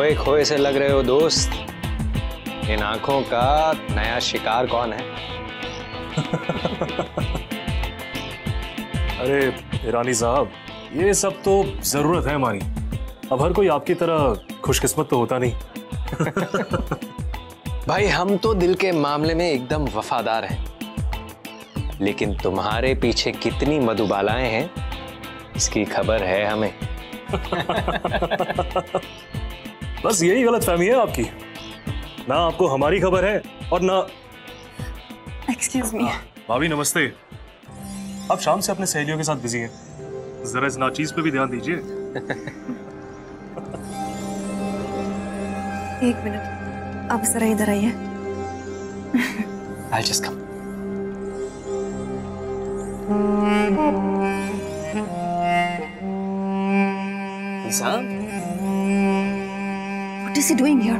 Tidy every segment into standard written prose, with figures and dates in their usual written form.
खोए खोए से लग रहे हो दोस्त। इन आंखों का नया शिकार कौन है? अरे ईरानी साहब, ये सब तो जरूरत है हमारी। अब हर कोई आपकी तरह खुशकिस्मत तो होता नहीं। भाई हम तो दिल के मामले में एकदम वफादार हैं, लेकिन तुम्हारे पीछे कितनी मधुबालाएं हैं इसकी खबर है हमें। बस यही गलतफहमी है आपकी। ना आपको हमारी खबर है और ना। Excuse me. भाभी नमस्ते। आप शाम से अपने सहेलियों के साथ बिजी हैं, जरा इस नाचीज पे भी ध्यान दीजिए। एक मिनट, आप जरा इधर आइए। I'll just come. Lisa? What is he doing here?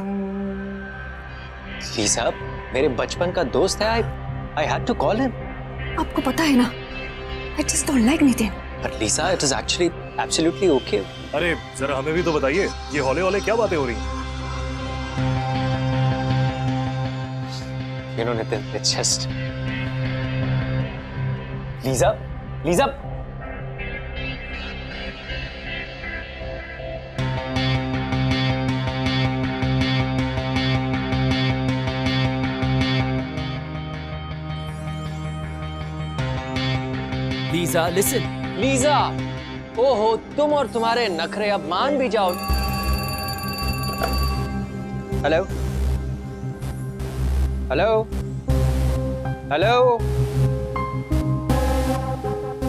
Lisa, मेरे बचपन का दोस्त है। I had to call him. आपको पता है ना, I just don't like Nitin. But Lisa, it is actually absolutely okay. अरे जरा हमें भी तो बताइए, ये हौले हौले क्या बातें हो रही हैं? You know, Nitin, it's just Lisa, Lisa. Lisa, listen. Lisa, ओहो, तुम और तुम्हारे नखरे अब मान भी जाओ। हेलो, हेलो, हेलो,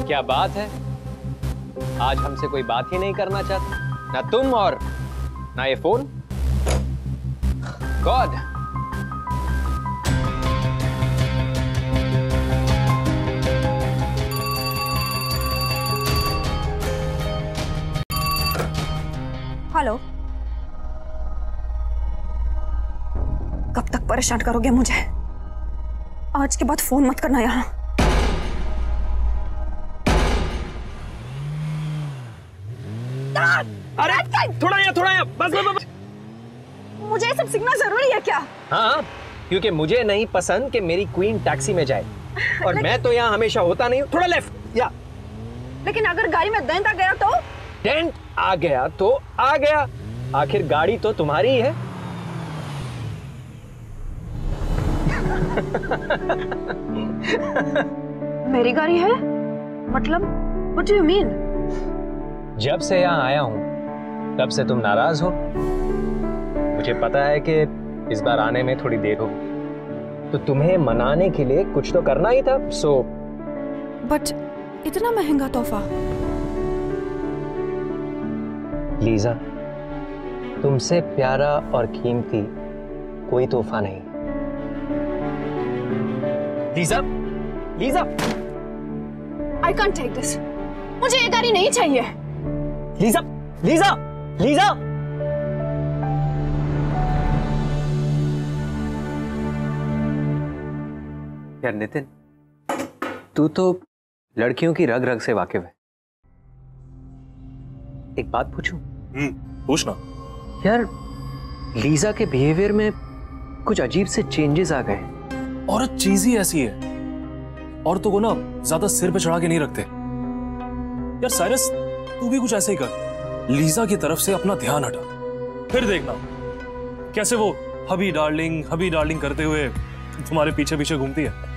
क्या बात है? आज हमसे कोई बात ही नहीं करना चाहता, ना तुम और ना ये फोन। गॉड, हेलो, कब तक परेशान करोगे मुझे? आज के बाद फोन मत करना यहाँ। अरे थोड़ा यहाँ बस। मुझे ये सब सीखना जरूरी है क्या? हाँ, क्योंकि मुझे नहीं पसंद कि मेरी क्वीन टैक्सी में जाए, और मैं तो यहाँ हमेशा होता नहीं हूँ। थोड़ा लेफ्ट या। लेकिन अगर गाड़ी में डेंट आ गया तो? डेंट आ गया तो आ गया, आखिर गाड़ी तो तुम्हारी ही है। मेरी गाड़ी है? मतलब व्हाट डू यू मीन? जब से यहाँ आया हूँ तब से तुम नाराज हो। मुझे पता है कि इस बार आने में थोड़ी देर होगी, तो तुम्हें मनाने के लिए कुछ तो करना ही था। सो बट इतना महंगा तोहफा? लीजा, तुमसे प्यारा और कीमती कोई तोहफा नहीं। Lisa, Lisa, I can't take this. मुझे ये गाड़ी नहीं चाहिए। Lisa, Lisa, Lisa. यार नितिन, तू तो लड़कियों की रग रग से वाकिफ है। एक बात पूछूं? पूछना। यार लीजा के बिहेवियर में कुछ अजीब से चेंजेस आ गए। औरत चीज ही ऐसी है, औरतों को ना ज्यादा सिर पे चढ़ा के नहीं रखते। यार साइरस, तू भी कुछ ऐसे ही कर। लीजा की तरफ से अपना ध्यान हटा, फिर देखना कैसे वो हबी डार्लिंग करते हुए तुम्हारे पीछे पीछे घूमती है।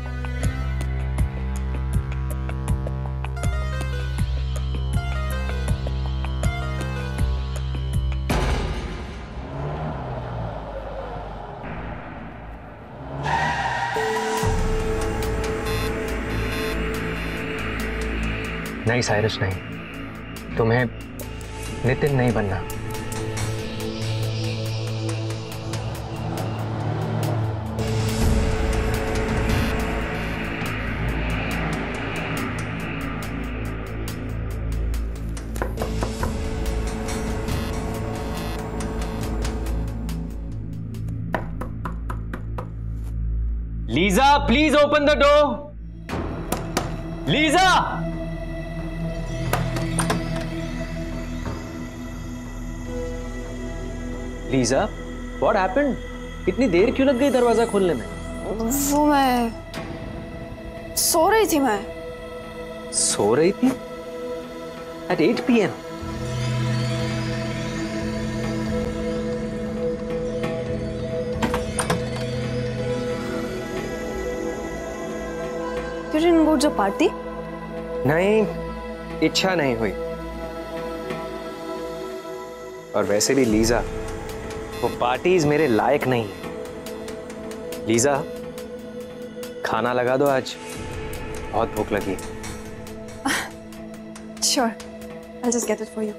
नहीं साइरस, नहीं, तुम्हें नितिन नहीं बनना। Lisa, please open the door. Lisa, Lisa, what happened? इतनी देर क्यों लग गई दरवाजा खोलने में? वो मैं सो रही थी। मैं सो रही थी? At 8 PM? You didn't go to party? नहीं, इच्छा नहीं हुई। और वैसे भी लीजा, वो पार्टीज मेरे लायक नहीं है। लीजा, खाना लगा दो, आज बहुत भूख लगी। Sure, I'll just get it for you.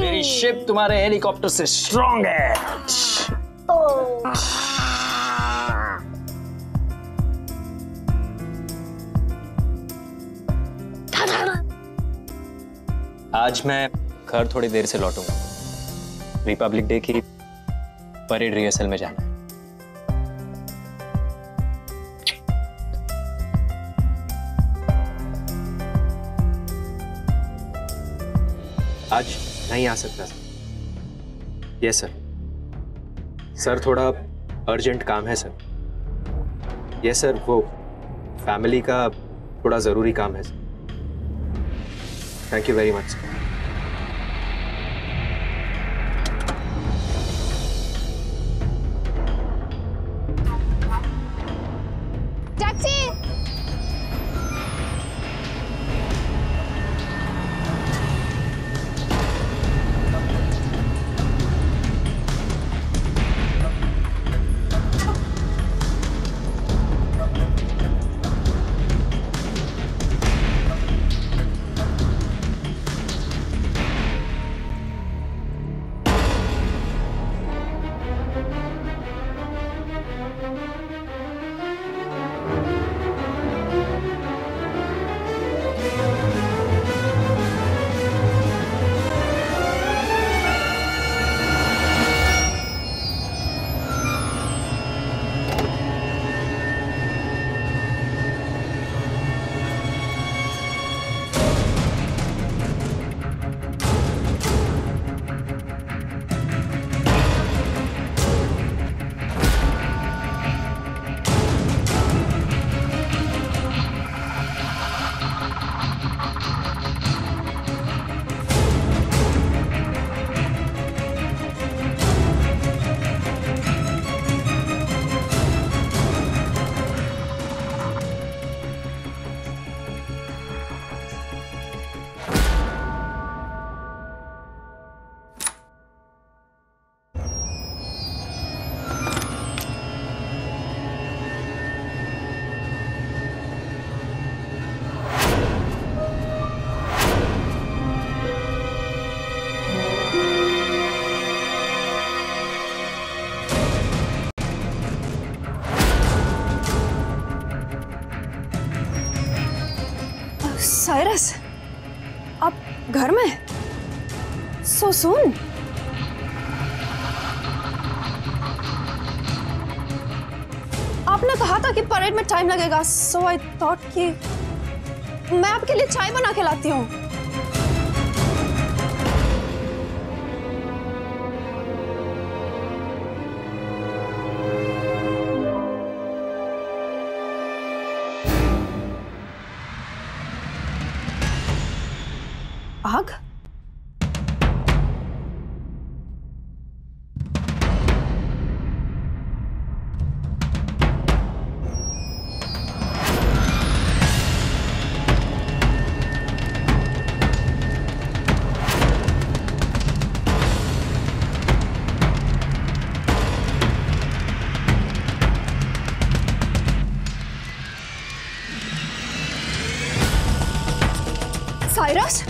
मेरी शिप तुम्हारे हेलीकॉप्टर से स्ट्रांग है। आज मैं घर थोड़ी देर से लौटूंगा। रिपब्लिक डे की परेड रिहर्सल में जाना है। आज नहीं आ सकता सर। Yes sir. सर थोड़ा अर्जेंट काम है सर। यस सर, वो फैमिली का थोड़ा ज़रूरी काम है sir. Thank you very much sir. घर में? So soon? आपने कहा था कि परेड में टाइम लगेगा, so I thought कि मैं आपके लिए चाय बना के लाती हूँ। आग? साइरस?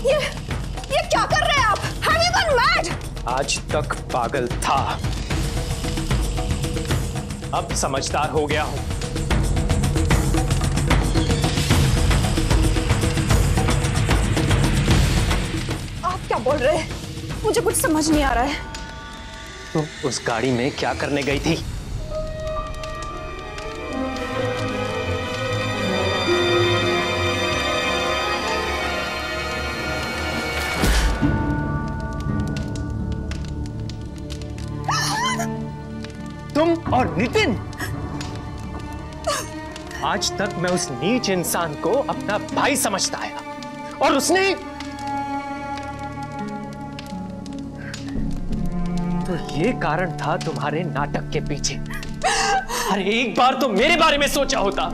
ये क्या कर रहे हैं आप? Have you gone mad? आज तक पागल था, अब समझदार हो गया हूं। आप क्या बोल रहे हैं? मुझे कुछ समझ नहीं आ रहा है। तुम उस गाड़ी में क्या करने गई थी? तुम और नितिन, आज तक मैं उस नीच इंसान को अपना भाई समझता आया और उसने तो ये कारण था तुम्हारे नाटक के पीछे। अरे एक बार तो मेरे बारे में सोचा होता।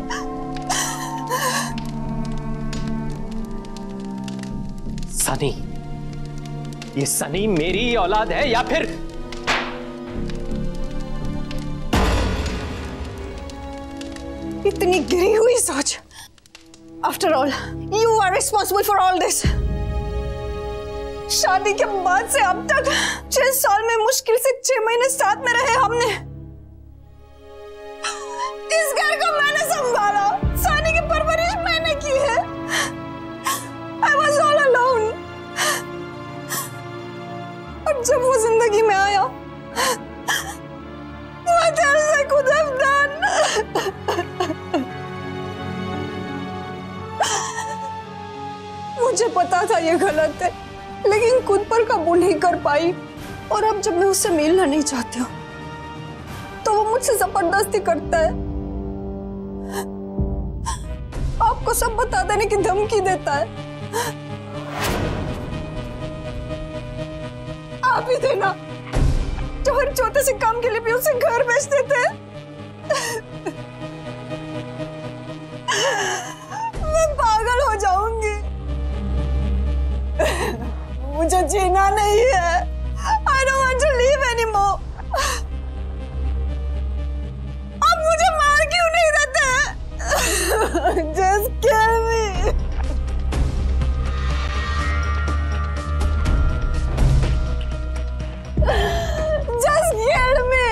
सनी, ये सनी मेरी औलाद है या फिर इतनी गिरी हुई सोच। After all, you are responsible for all this. शादी के बाद से अब तक 6 साल में मुश्किल से 6 महीने साथ में रहे हमने। इस घर को मैंने संभाला, सानी की परवरिश मैंने की है। I was all alone. और जब वो जिंदगी में आया, what else I could have done? मुझे पता था ये गलत है, लेकिन खुद पर काबू नहीं कर पाई। और अब जब मैं उससे मिलना नहीं चाहती हूँ, तो वो मुझसे जबरदस्ती करता है। आपको सब बता देने की धमकी देता है। आप ही थे ना जो हर छोटे से काम के लिए भी उसे घर भेज देते हैं। मैं पागल हो जाऊंगी। मुझे जीना नहीं है। I don't want to live anymore. आप मुझे मार क्यों नहीं देते? Just kill me. Just kill me.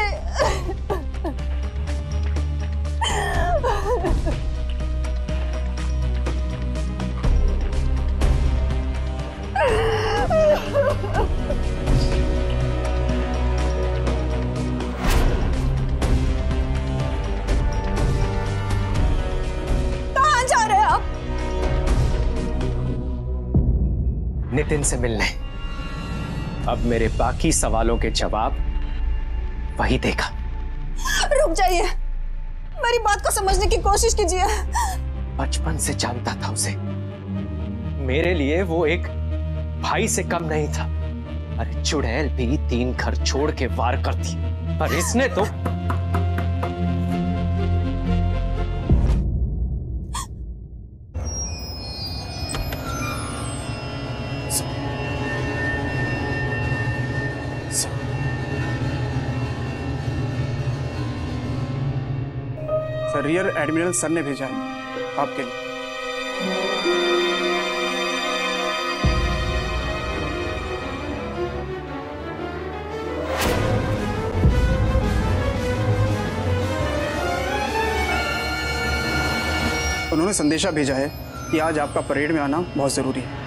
कहाँ जा रहे हैं आप? नितिन से मिलने। अब मेरे बाकी सवालों के जवाब वही देगा। रुक जाइए, मेरी बात को समझने की कोशिश कीजिए। बचपन से जानता था उसे। मेरे लिए वो एक भाई से कम नहीं था। अरे चुड़ैल भी 3 घर छोड़ के वार करती, पर इसने तो सर, रियर एडमिरल सर ने भेजा है आपके लिए। तुम्हें संदेशा भेजा है कि आज आपका परेड में आना बहुत ज़रूरी है।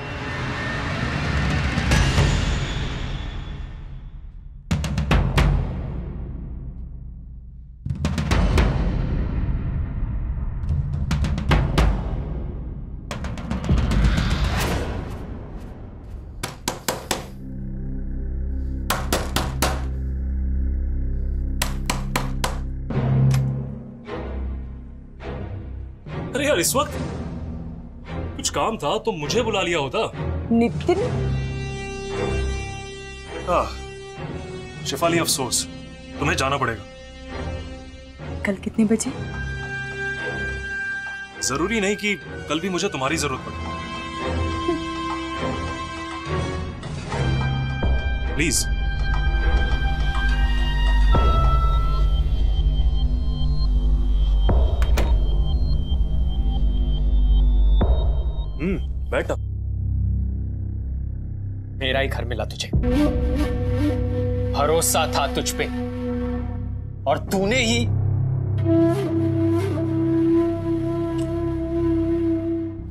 अरे यार, इस वक्त कुछ काम था तो मुझे बुला लिया होता। नितिन, शिफाली, अफसोस, तुम्हें जाना पड़ेगा। कल कितने बजे? जरूरी नहीं कि कल भी मुझे तुम्हारी जरूरत पड़े। प्लीज। बैठ। मेरा ही घर मिला तुझे, भरोसा था तुझ पे, और तूने ही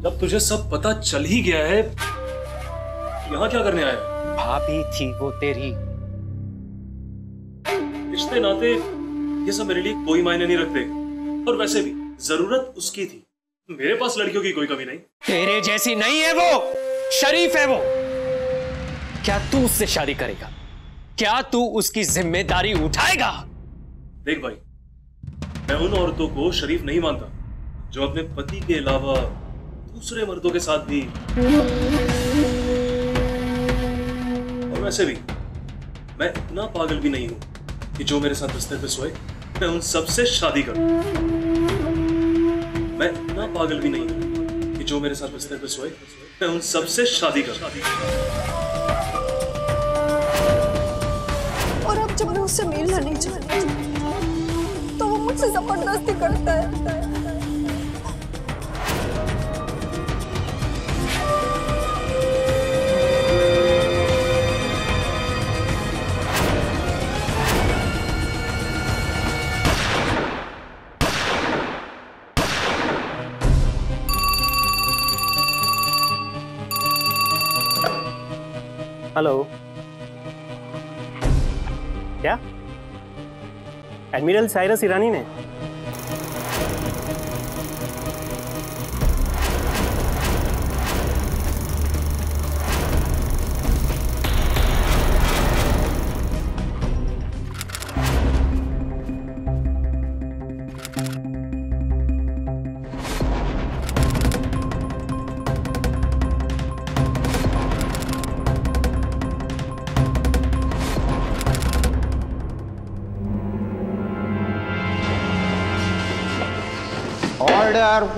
जब तुझे सब पता चल ही गया है, यहां क्या करने आया? भाभी थी वो तेरी। रिश्ते नाते ये सब मेरे लिए कोई मायने नहीं रखते, और वैसे भी जरूरत उसकी थी। मेरे पास लड़कियों की कोई कमी नहीं। तेरे जैसी नहीं है वो, शरीफ है वो। क्या तू उससे शादी करेगा? क्या तू उसकी जिम्मेदारी उठाएगा? देख भाई, मैं उन औरतों को शरीफ नहीं मानता जो अपने पति के अलावा दूसरे मर्दों के साथ भी, और वैसे भी मैं इतना पागल भी नहीं हूं कि जो मेरे साथ बिस्तर पे सोए मैं उन सबसे शादी करूं। मैं इतना पागल भी नहीं हूं कि जो मेरे साथ बिस्तर पे सोए मैं उन सबसे शादी करूं। और अब जब मैं उससे मिलना नहीं चाहती तो वो मुझसे जबरदस्ती करता है। हेलो, क्या एडमिरल साइरस ईरानी ने?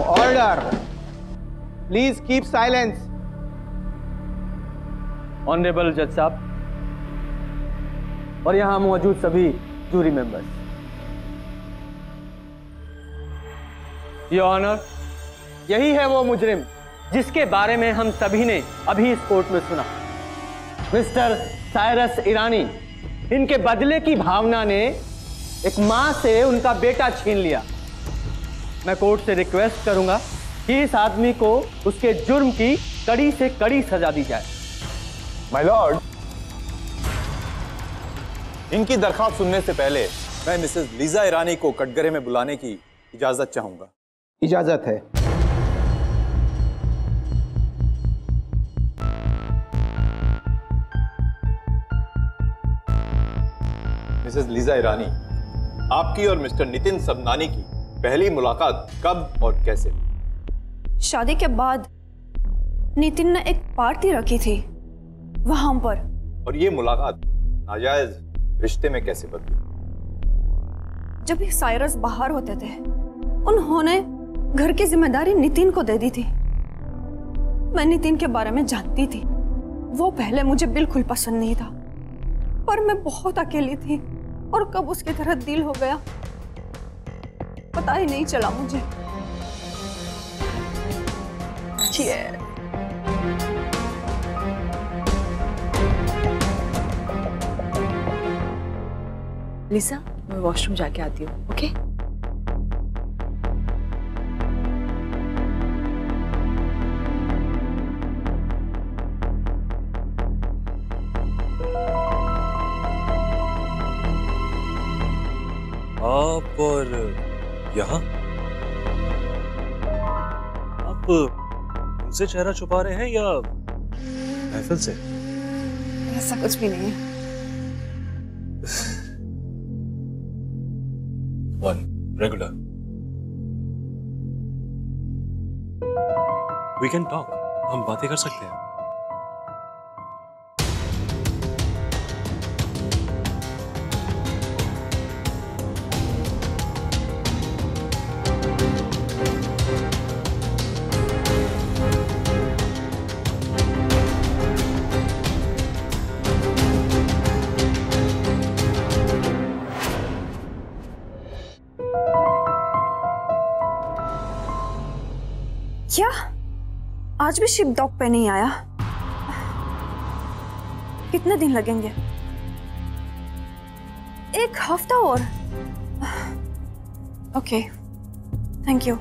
Order! Please keep silence. Honourable जज साहब और यहां मौजूद सभी जूरी मेंबर्स, योर ऑनर, यही है वो मुजरिम जिसके बारे में हम सभी ने अभी इस कोर्ट में सुना, मिस्टर साइरस ईरानी। इनके बदले की भावना ने एक मां से उनका बेटा छीन लिया। मैं कोर्ट से रिक्वेस्ट करूंगा कि इस आदमी को उसके जुर्म की कड़ी से कड़ी सजा दी जाए। माय लॉर्ड, इनकी दरख्वास्त सुनने से पहले मैं मिसेस लीजा ईरानी को कटघरे में बुलाने की इजाजत चाहूंगा। इजाजत है। मिसेस लीजा ईरानी, आपकी और मिस्टर नितिन सबनानी की पहली मुलाकात कब और कैसे? शादी के बाद नितिन ने एक पार्टी रखी थी वहां पर। और ये मुलाकात नाजायज रिश्ते में कैसे बदली? जब भी साइरस बाहर होते थे उन्होंने घर की जिम्मेदारी नितिन को दे दी थी। मैं नितिन के बारे में जानती थी, वो पहले मुझे बिल्कुल पसंद नहीं था, पर मैं बहुत अकेली थी और कब उसकी तरह दिल हो गया पता ही नहीं चला मुझे। लिसा, मैं वॉशरूम जाके आती हूँ। ओके? आप और यहाँ आप उनसे चेहरा छुपा रहे हैं या महफिल से? ऐसा कुछ भी नहीं है। One regular we can talk, हम बातें कर सकते हैं। क्या आज भी शिप डॉक पे नहीं आया? कितने दिन लगेंगे? एक हफ्ता और? Okay, thank you.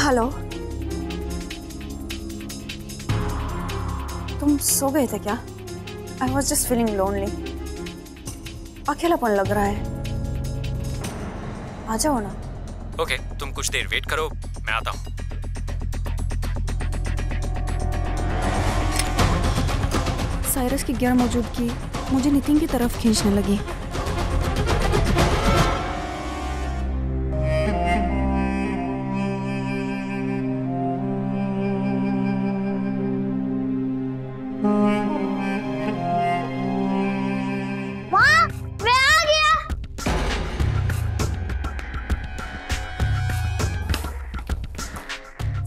हेलो, तुम सो गए थे क्या? I was just feeling lonely. अकेलापन लग रहा है। आ जाओ ना। ओके, तुम कुछ देर वेट करो, मैं आता हूँ। साइरस की गैर मौजूदगी मुझे नितिन की तरफ खींचने लगी।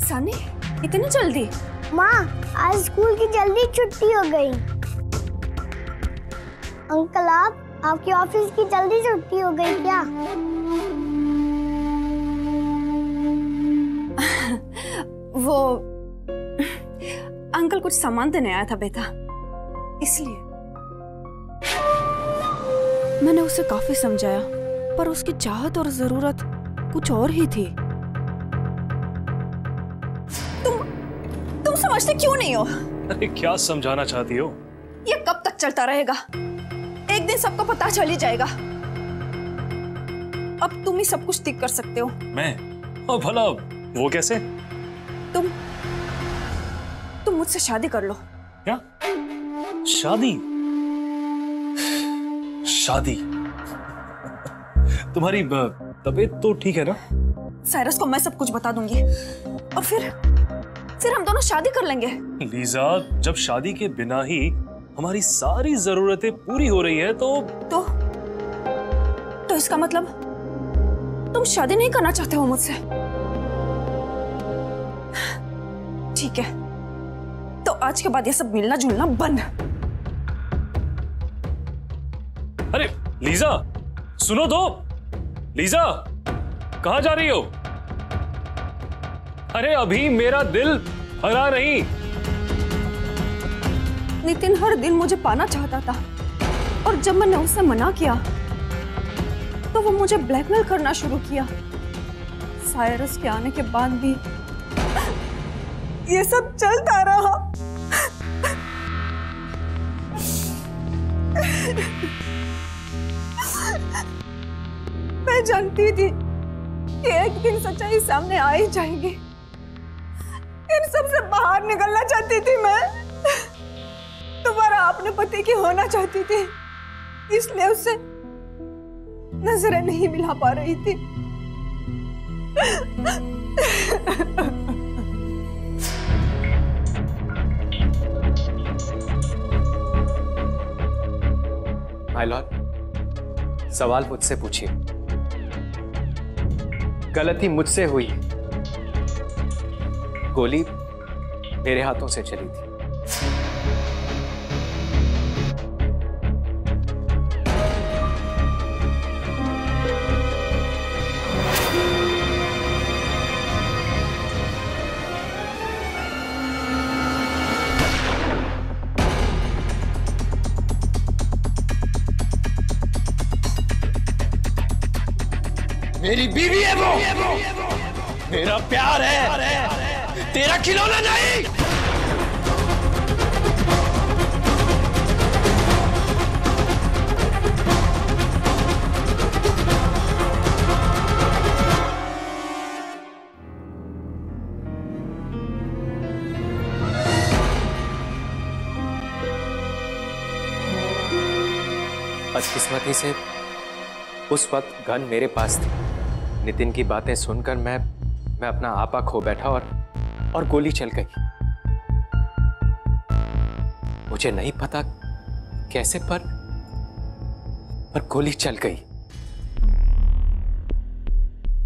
सनी, इतनी जल्दी? माँ, आज स्कूल की जल्दी छुट्टी हो गई। अंकल, आपकी ऑफिस की जल्दी छुट्टी हो गई क्या? वो अंकल कुछ सामान देने आया था बेटा, इसलिए। मैंने उसे काफी समझाया, पर उसकी चाहत और जरूरत कुछ और ही थी। तुम समझते क्यों नहीं हो? अरे क्या समझाना चाहती हो? ये कब तक चलता रहेगा? एक दिन सबको पता चल ही जाएगा। अब तुम ही सब कुछ ठीक कर सकते हो। मैं? और भला वो कैसे? तुम मुझसे शादी कर लो। क्या? शादी? शादी? तुम्हारी तबीयत तो ठीक है ना? साइरस को मैं सब कुछ बता दूंगी और फिर हम दोनों शादी कर लेंगे। लीजा, जब शादी के बिना ही हमारी सारी जरूरतें पूरी हो रही है तो इसका मतलब तुम शादी नहीं करना चाहते हो मुझसे? ठीक है, तो आज के बाद ये सब मिलना जुलना बंद। अरे लीजा, सुनो तो। लीजा, कहां जा रही हो? अरे अभी मेरा दिल भरा नहीं। नितिन हर दिन मुझे पाना चाहता था और जब मैंने उससे मना किया तो वो मुझे ब्लैकमेल करना शुरू किया। साइरस के आने के बाद भी ये सब चलता रहा। मैं जानती थी कि एक दिन सच्चाई सामने आ ही जाएगी। इन सब से बाहर निकलना चाहती थी मैं। दोबारा अपने पति की होना चाहती थी, इसलिए उससे नजरें नहीं मिला पा रही थी। माय लॉर्ड, सवाल मुझसे पूछिए। गलती मुझसे हुई, गोली मेरे हाथों से चली थी। मेरी बीवी है वो, मेरा प्यार है, तेरा खिलौना नहीं। बदकिस्मती से उस वक्त गन मेरे पास थी। नितिन की बातें सुनकर मैं अपना आपा खो बैठा और गोली चल गई। मुझे नहीं पता कैसे पर गोली चल गई।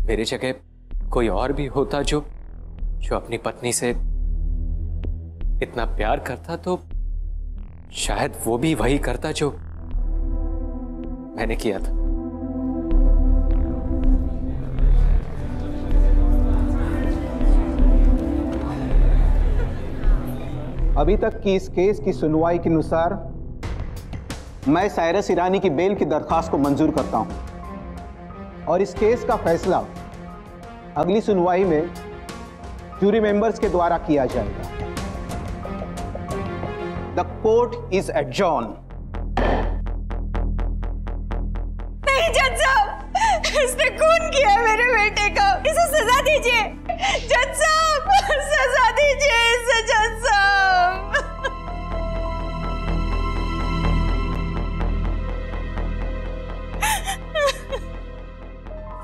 मेरी जगह कोई और भी होता जो अपनी पत्नी से इतना प्यार करता तो शायद वो भी वही करता जो मैंने किया था। अभी तक की इस केस की सुनवाई के अनुसार मैं साइरस ईरानी की बेल की दरखास्त को मंजूर करता हूं और इस केस का फैसला अगली सुनवाई में जूरी मेंबर्स के द्वारा किया जाएगा। The court is adjourn. नहीं जज साहब, इसने खून किया है मेरे बेटे का, इसे सजा दीजिए। जज साहब, सजा दीजिए इसे जज साहब।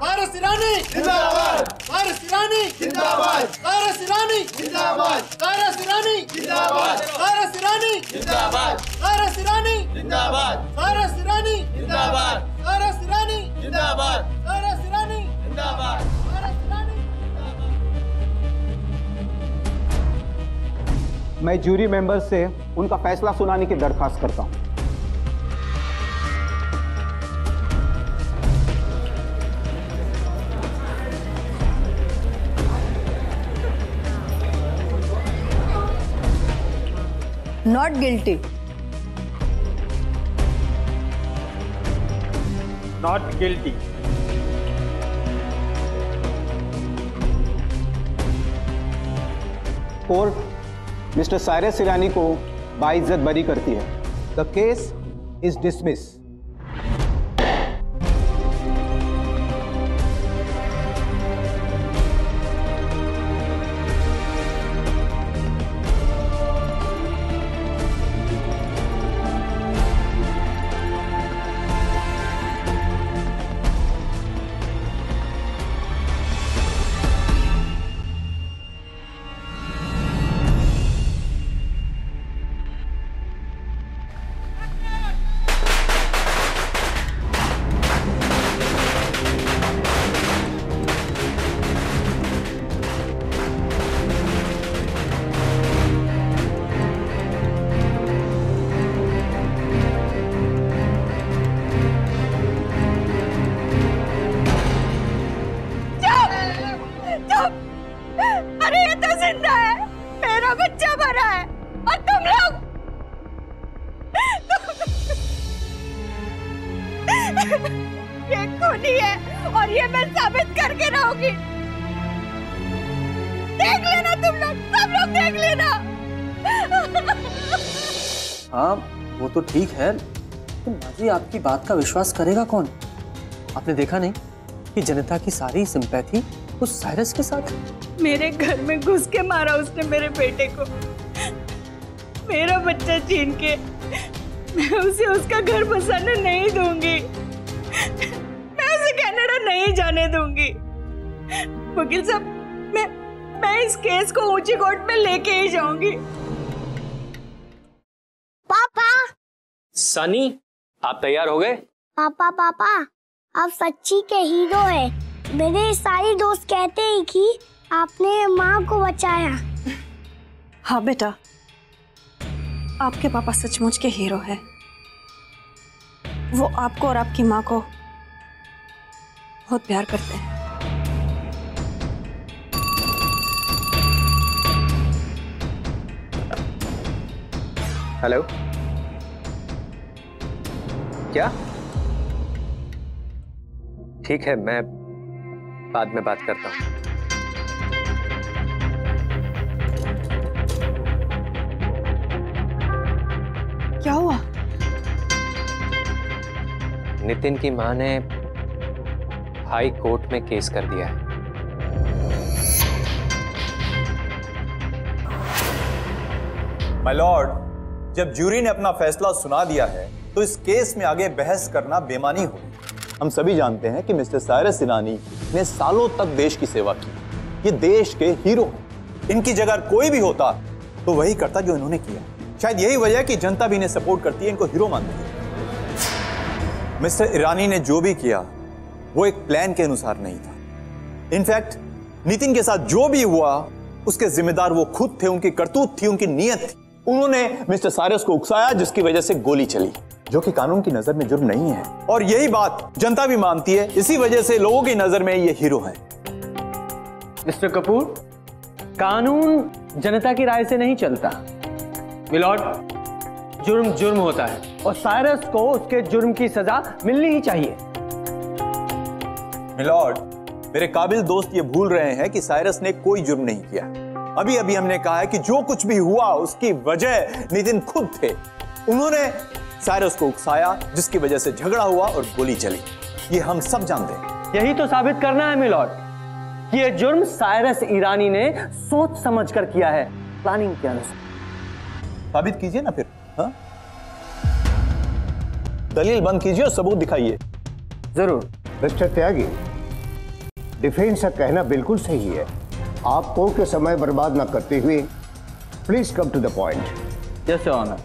साइरस ईरानी जिंदाबाद, साइरस ईरानी जिंदाबाद, साइरस ईरानी जिंदाबाद, साइरस ईरानी जिंदाबाद, साइरस ईरानी जिंदाबाद, साइरस ईरानी जिंदाबाद, साइरस ईरानी जिंदाबाद, साइरस ईरानी जिंदाबाद, साइरस ईरानी जिंदाबाद, साइरस ईरानी। मैं जूरी मेंबर से उनका फैसला सुनाने की दरखास्त करता हूं। Not guilty. Not guilty. Court mister Cyrus Irani को बाइज्जत बरी करती है। The case is dismiss. ये खूनी है और ये मैं साबित करके रहूंगी। देख लेना तुम लोग, सब लोग देख लेना। हाँ वो तो ठीक है, तो माजी आपकी बात का विश्वास करेगा कौन? आपने देखा नहीं कि जनता की सारी सिंपैथी उस साइरस के साथ है। मेरे घर में घुस के मारा उसने मेरे बेटे को, मेरा बच्चा छीन के। मैं उसे उसका घर बसाने नहीं दूंगी, मैं उसे कनाडा नहीं जाने दूंगी। वकील साहब, मैं इस केस को ऊंची कोर्ट में लेके ही जाऊंगी। पापा। सनी, आप तैयार हो गए? पापा पापा, आप सच्ची के हीरो हैं। मेरे सारे दोस्त कहते हैं कि आपने माँ को बचाया। हाँ बेटा, आपके पापा सचमुच के हीरो हैं। वो आपको और आपकी माँ को बहुत प्यार करते हैं। हेलो, क्या? ठीक है, बाद में बात करता हूं। क्या हुआ? नितिन की मां ने हाई कोर्ट में केस कर दिया है। माय लॉर्ड, जब ज्यूरी ने अपना फैसला सुना दिया है तो इस केस में आगे बहस करना बेमानी होगी। हम सभी जानते हैं कि मिस्टर साइरस ईरानी ने सालों तक देश की सेवा की। ये देश के हीरो हैं। इनकी जगह कोई भी होता तो वही करता जो इन्होंने किया। शायद यही वजह है कि जनता भी इन्हें सपोर्ट करती है, इनको हीरो मानती है। मिस्टर ईरानी ने जो भी किया वो एक प्लान के अनुसार नहीं था। इनफैक्ट नितिन के साथ जो भी हुआ उसके जिम्मेदार वो खुद थे, उनकी करतूत थी, उनकी नीयत थी। उन्होंने मिस्टर साइरस को उकसाया जिसकी वजह से गोली चली, जो कि कानून की नजर में जुर्म नहीं है। और यही बात जनता भी मानती है, इसी वजह से लोगों की नजर में ये हीरो है। मिस्टर कपूर, कानून जनता की राय से नहीं चलता। मिलॉर्ड, जुर्म जुर्म होता है और साइरस को उसके जुर्म की सजा मिलनी ही चाहिए। मिलॉर्ड, मेरे काबिल दोस्त ये भूल रहे हैं कि साइरस ने कोई जुर्म नहीं किया। अभी अभी हमने कहा है कि जो कुछ भी हुआ उसकी वजह नितिन खुद थे। उन्होंने साइरस को उकसाया जिसकी वजह से झगड़ा हुआ और गोली चली। ये हम सब जानते हैं। यही तो साबित करना है मिलॉर्ड कि ये जुर्म साइरस ईरानी ने सोच समझकर किया है, प्लानिंग के अनुसार। साबित कीजिए ना फिर। हाँ? दलील बंद कीजिए और सबूत दिखाइए। जरूर। मिस्टर त्यागी, डिफेंस का कहना बिल्कुल सही है। आप कोर्ट के समय बर्बाद ना करते हुए please come to the point. Yes your honour,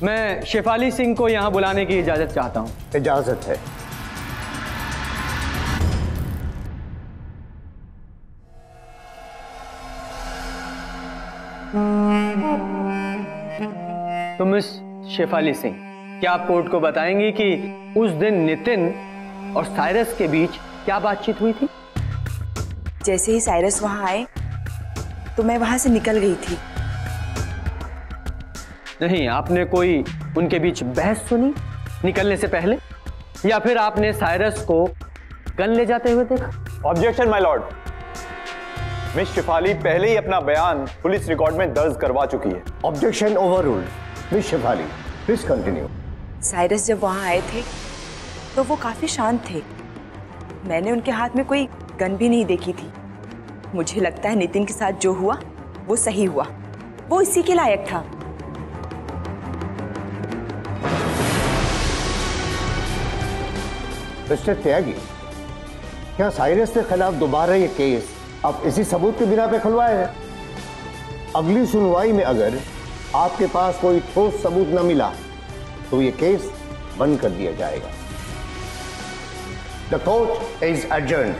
मैं शेफाली सिंह को यहां बुलाने की इजाजत चाहता हूं। इजाजत है। तो मिस शेफाली सिंह, क्या आप कोर्ट को बताएंगी कि उस दिन नितिन और साइरस के बीच क्या बातचीत हुई थी? जैसे ही साइरस वहां आए तो मैं वहां से निकल गई थी। नहीं, आपने कोई उनके बीच बहस सुनी निकलने से पहले, या फिर आपने साइरस को गन ले जाते हुए देखा? Objection my lord. Miss Shefali पहले ही अपना बयान पुलिस रिकॉर्ड में दर्ज करवा चुकी है। Objection overruled. Miss Shefali please continue. Cyrus जब वहां आए थे तो वो काफी शांत थे। मैंने उनके हाथ में कोई गन भी नहीं देखी थी। मुझे लगता है नितिन के साथ जो हुआ वो सही हुआ, वो इसी के लायक था। मिस्टर त्यागी, क्या साइरस के खिलाफ दोबारा ये केस आप इसी सबूत के बिना पे खुलवाए हैं? अगली सुनवाई में अगर आपके पास कोई ठोस सबूत न मिला तो ये केस बंद कर दिया जाएगा। The court is adjourned.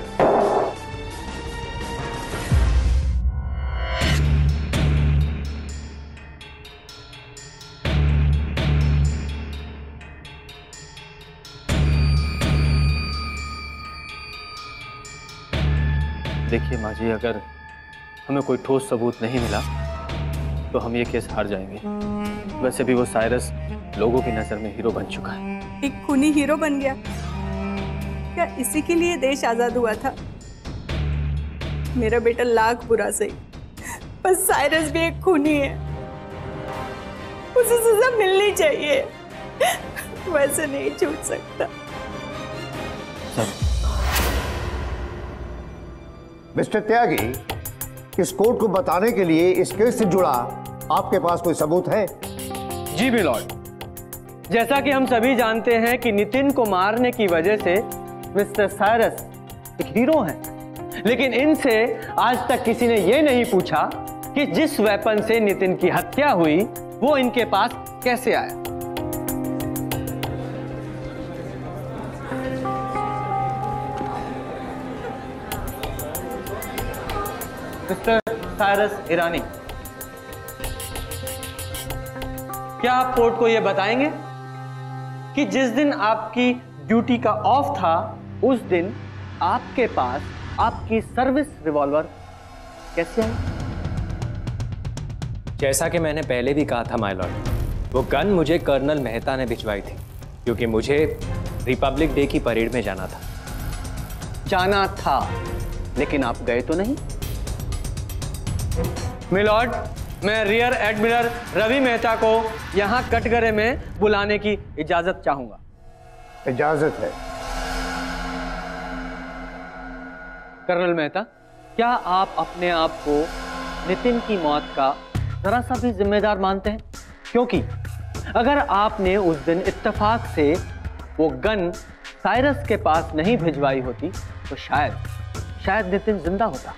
देखिए माँ जी, अगर हमें कोई ठोस सबूत नहीं मिला तो हम ये केस हार जाएंगे। वैसे भी वो साइरस लोगों की नजर में हीरो बन चुका है। एक खूनी हीरो बन गया? क्या इसी के लिए देश आजाद हुआ था? मेरा बेटा लाख बुरा सही, पर साइरस भी एक खूनी है, उसे सजा मिलनी चाहिए। वैसे नहीं छूट सकता। मिस्टर त्यागी, इस कोर्ट को बताने के लिए इस केस से जुड़ा आपके पास कोई सबूत है? जी मिलॉर्ड, जैसा कि हम सभी जानते हैं कि नितिन को मारने की वजह से मिस्टर साइरस एक हीरो हैं, लेकिन इनसे आज तक किसी ने यह नहीं पूछा कि जिस वेपन से नितिन की हत्या हुई वो इनके पास कैसे आया। मिस्टर साइरस ईरानी, क्या आप कोर्ट को यह बताएंगे कि जिस दिन आपकी ड्यूटी का ऑफ था उस दिन आपके पास आपकी सर्विस रिवॉल्वर कैसे आई? जैसा कि मैंने पहले भी कहा था माय लॉर्ड, वो गन मुझे कर्नल मेहता ने भिजवाई थी क्योंकि मुझे रिपब्लिक डे की परेड में जाना था। जाना था, लेकिन आप गए तो नहीं। मिलॉर्ड, मैं रियर एडमिरल रवि मेहता को यहाँ कटघरे में बुलाने की इजाजत चाहूंगा। इजाजत है। कर्नल मेहता, क्या आप अपने आप को नितिन की मौत का जरा सा भी जिम्मेदार मानते हैं? क्योंकि अगर आपने उस दिन इत्तेफाक से वो गन साइरस के पास नहीं भिजवाई होती तो शायद नितिन जिंदा होता।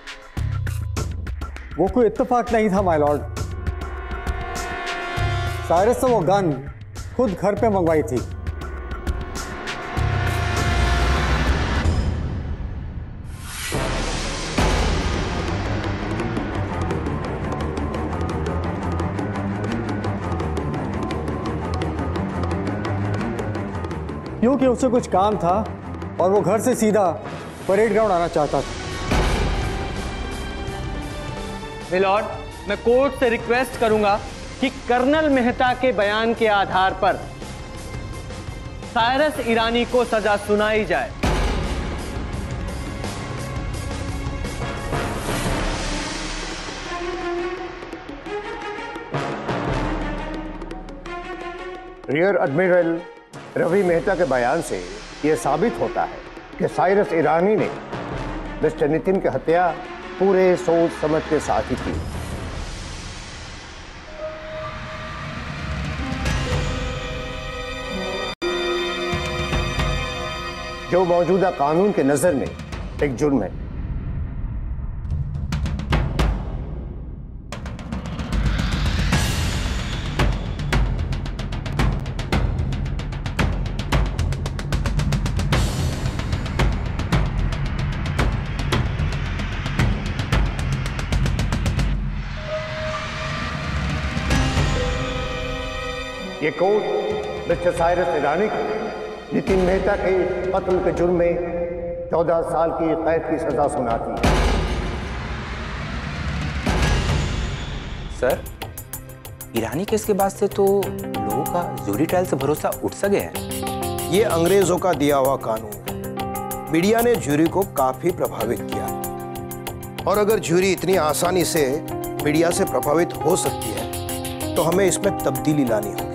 वो कोई इत्तेफाक नहीं था माय लॉर्ड। साइरस ने वो गन खुद घर पे मंगवाई थी। क्योंकि उसे कुछ काम था और वो घर से सीधा परेड ग्राउंड आना चाहता था। मिलॉर्ड, मैं कोर्ट से रिक्वेस्ट करूंगा कि कर्नल मेहता के बयान के आधार पर साइरस ईरानी को सजा सुनाई जाए। रियर एडमिरल रवि मेहता के बयान से यह साबित होता है कि साइरस ईरानी ने मिस्टर नितिन की हत्या पूरे सोच समझ के साथ ही की। जो मौजूदा कानून के नजर में एक जुर्म है। ये कोर्ट मिस्टर साइरस ईरानी को नितिन मेहता के कत्ल के जुर्म में 14 साल की कैद की सजा सुनाती है। सर, ईरानी केस के बाद से तो लोगों का जूरी ट्रायल से भरोसा उठ सा गया है। ये अंग्रेजों का दिया हुआ कानून मीडिया ने ज्यूरी को काफी प्रभावित किया, और अगर ज्यूरी इतनी आसानी से मीडिया से प्रभावित हो सकती है तो हमें इसमें तब्दीली लानी होगी।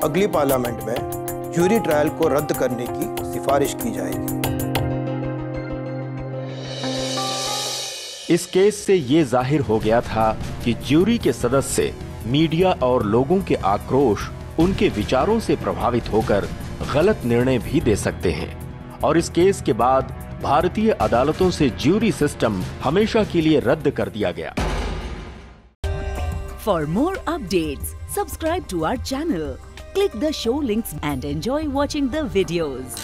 अगली पार्लियामेंट में ज्यूरी ट्रायल को रद्द करने की सिफारिश की जाएगी। इस केस से ये जाहिर हो गया था कि ज्यूरी के सदस्य मीडिया और लोगों के आक्रोश, उनके विचारों से प्रभावित होकर गलत निर्णय भी दे सकते हैं, और इस केस के बाद भारतीय अदालतों से ज्यूरी सिस्टम हमेशा के लिए रद्द कर दिया गया। For more updates, subscribe to our channel, click the show links and enjoy watching the videos.